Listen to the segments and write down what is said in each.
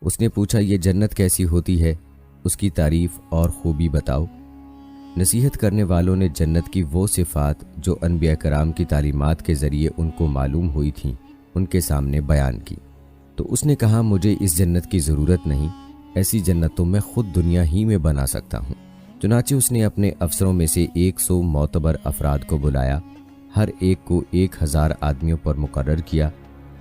اس نے پوچھا یہ جنت کیسی ہوتی ہے، اس کی تعریف اور خوبی بتاؤ۔ نصیحت کرنے والوں نے جنت کی وہ صفات جو انبیاء کرام کی تعلیمات کے ذریعے ان کو معلوم ہوئی تھیں ان کے سامنے بیان کی۔ تو اس نے کہا مجھے اس جنت کی ضرورت نہیں، ایسی جنت تو میں خود دنیا ہی میں بنا سکتا ہوں۔ چنانچہ اس نے اپنے افسروں میں سے 100 معتبر افراد کو بلایا، ہر ایک کو 1000 آدمیوں پر مقرر کیا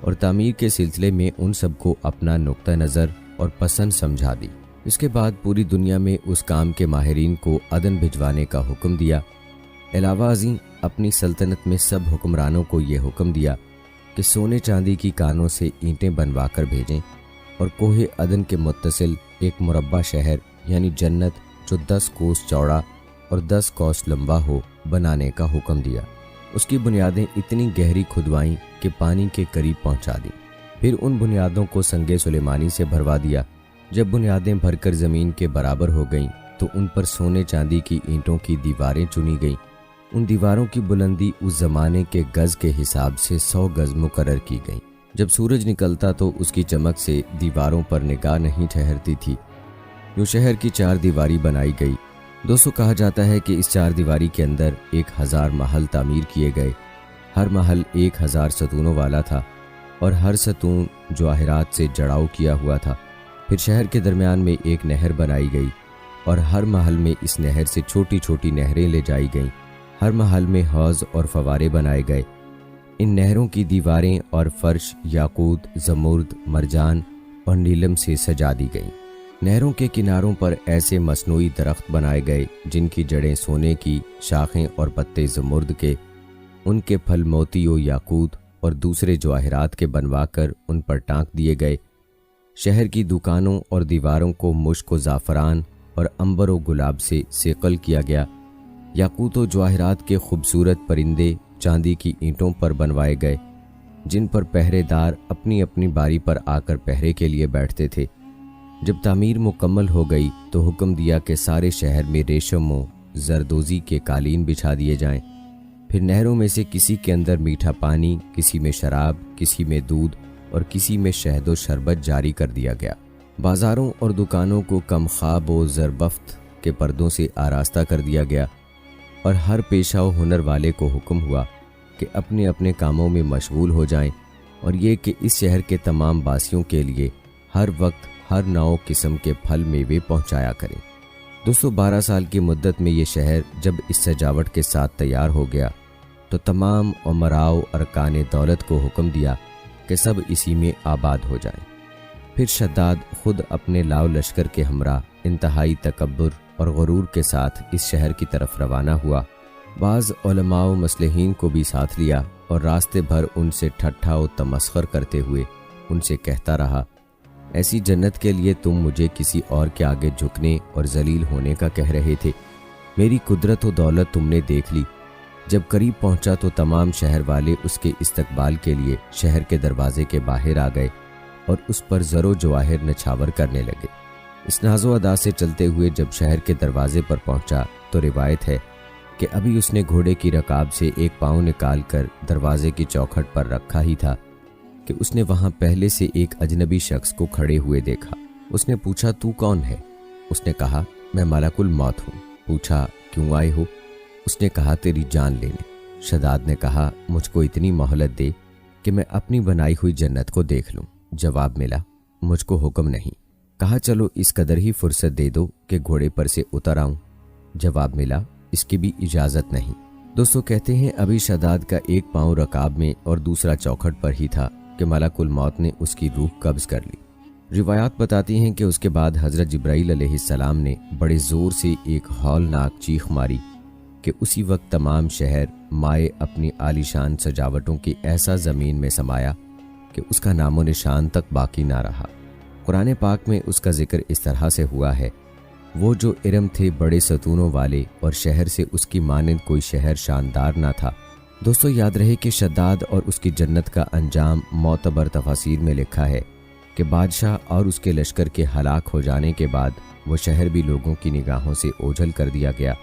اور تعمیر کے سلسلے میں ان سب کو اپنا نقطہ نظر اور پسند سمجھا دی۔ اس کے بعد پوری دنیا میں اس کام کے ماہرین کو عدن بھجوانے کا حکم دیا۔ علاوہ ازیں اپنی سلطنت میں سب حکمرانوں کو یہ حکم دیا کہ سونے چاندی کی کانوں سے اینٹیں بنوا کر بھیجیں اور کوہ عدن کے متصل ایک مربع شہر یعنی جنت جو 10 کوس چوڑا اور 10 کوس لمبا ہو بنانے کا حکم دیا۔ اس کی بنیادیں اتنی گہری کھدوائیں کہ پانی کے قریب پہنچا دیں، پھر ان بنیادوں کو سنگ سلیمانی سے بھروا دیا۔ جب بنیادیں بھر کر زمین کے برابر ہو گئیں تو ان پر سونے چاندی کی اینٹوں کی دیواریں چنی گئیں۔ ان دیواروں کی بلندی اس زمانے کے گز کے حساب سے 100 گز مقرر کی گئیں۔ جب سورج نکلتا تو اس کی چمک سے دیواروں پر نگاہ نہیں ٹھہرتی تھی۔ یوں شہر کی 4 دیواری بنائی گئی۔ دوستو کہا جاتا ہے کہ اس 4 دیواری کے اندر 1000 محل تعمیر کیے گئے۔ ہر محل 1000 ستونوں والا تھا اور ہر ستون جواہرات سے جڑاؤ کیا ہوا تھا۔ پھر شہر کے درمیان میں ایک نہر بنائی گئی اور ہر محل میں اس نہر سے چھوٹی چھوٹی نہریں لے جائی گئیں۔ ہر محل میں حوض اور فوارے بنائے گئے۔ ان نہروں کی دیواریں اور فرش یاقوت، زمرد، مرجان اور نیلم سے سجا دی گئیں۔ نہروں کے کناروں پر ایسے مصنوعی درخت بنائے گئے جن کی جڑیں سونے کی، شاخیں اور پتے زمرد کے، ان کے پھل موتی و یاقوت اور دوسرے جواہرات کے بنوا کر ان پر ٹانک دیے گئے۔ شہر کی دکانوں اور دیواروں کو مشک و زعفران اور عنبر و گلاب سے صقل کیا گیا۔ یاقوت و جواہرات کے خوبصورت پرندے چاندی کی اینٹوں پر بنوائے گئے جن پر پہرے دار اپنی اپنی باری پر آ کر پہرے کے لیے بیٹھتے تھے۔ جب تعمیر مکمل ہو گئی تو حکم دیا کہ سارے شہر میں ریشم و زردوزی کے قالین بچھا دیے جائیں۔ پھر نہروں میں سے کسی کے اندر میٹھا پانی، کسی میں شراب، کسی میں دودھ اور کسی میں شہد و شربت جاری کر دیا گیا۔ بازاروں اور دکانوں کو کم خواب و زربفت کے پردوں سے آراستہ کر دیا گیا اور ہر پیشہ و ہنر والے کو حکم ہوا کہ اپنے اپنے کاموں میں مشغول ہو جائیں، اور یہ کہ اس شہر کے تمام باسیوں کے لیے ہر وقت ہر نو قسم کے پھل میوے پہنچایا کریں۔ 212 سال کی مدت میں یہ شہر جب اس سجاوٹ کے ساتھ تیار ہو گیا تو تمام امراء و ارکان دولت کو حکم دیا کہ سب اسی میں آباد ہو جائیں۔ پھر شداد خود اپنے لاؤ لشکر کے ہمراہ انتہائی تکبر اور غرور کے ساتھ اس شہر کی طرف روانہ ہوا۔ بعض علماء و مصلحین کو بھی ساتھ لیا اور راستے بھر ان سے ٹھٹھا و تمسخر کرتے ہوئے ان سے کہتا رہا، ایسی جنت کے لیے تم مجھے کسی اور کے آگے جھکنے اور ذلیل ہونے کا کہہ رہے تھے۔ میری قدرت و دولت تم نے دیکھ لی۔ جب قریب پہنچا تو تمام شہر والے اس کے استقبال کے لیے شہر کے دروازے کے باہر آ گئے اور اس پر زر و جواہر نچھاور کرنے لگے۔ اس ناز و ادا سے چلتے ہوئے جب شہر کے دروازے پر پہنچا تو روایت ہے کہ ابھی اس نے گھوڑے کی رکاب سے ایک پاؤں نکال کر دروازے کی چوکھٹ پر رکھا ہی تھا کہ اس نے وہاں پہلے سے ایک اجنبی شخص کو کھڑے ہوئے دیکھا۔ اس نے پوچھا تو کون ہے؟ اس نے کہا میں ملک الموت ہوں۔ پوچھا کیوں آئے ہو؟ اس نے کہا تیری جان لینے۔ شداد نے کہا مجھ کو اتنی مہلت دے کہ میں اپنی بنائی ہوئی جنت کو دیکھ لوں۔ جواب ملا مجھ کو حکم نہیں۔ کہا چلو اس قدر ہی فرصت دے دو کہ گھوڑے پر سے اتر آؤں۔ جواب ملا اس کی بھی اجازت نہیں۔ دوستو کہتے ہیں ابھی شداد کا ایک پاؤں رکاب میں اور دوسرا چوکھٹ پر ہی تھا کہ ملک الموت نے اس کی روح قبض کر لی۔ روایات بتاتی ہیں کہ اس کے بعد حضرت جبرائیل علیہ السلام نے بڑے زور سے ایک ہولناک چیخ ماری کہ اسی وقت تمام شہر مائے اپنی عالیشان سجاوٹوں کی ایسا زمین میں سمایا کہ اس کا نام و نشان تک باقی نہ رہا۔ قرآن پاک میں اس کا ذکر اس طرح سے ہوا ہے، وہ جو ارم تھے بڑے ستونوں والے اور شہر سے اس کی مانند کوئی شہر شاندار نہ تھا۔ دوستو یاد رہے کہ شداد اور اس کی جنت کا انجام معتبر تفاسیر میں لکھا ہے کہ بادشاہ اور اس کے لشکر کے ہلاک ہو جانے کے بعد وہ شہر بھی لوگوں کی نگاہوں سے اوجھل کر دیا گیا،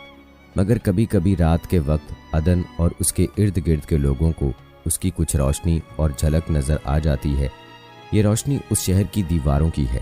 مگر کبھی کبھی رات کے وقت عدن اور اس کے ارد گرد کے لوگوں کو اس کی کچھ روشنی اور جھلک نظر آ جاتی ہے۔ یہ روشنی اس شہر کی دیواروں کی ہے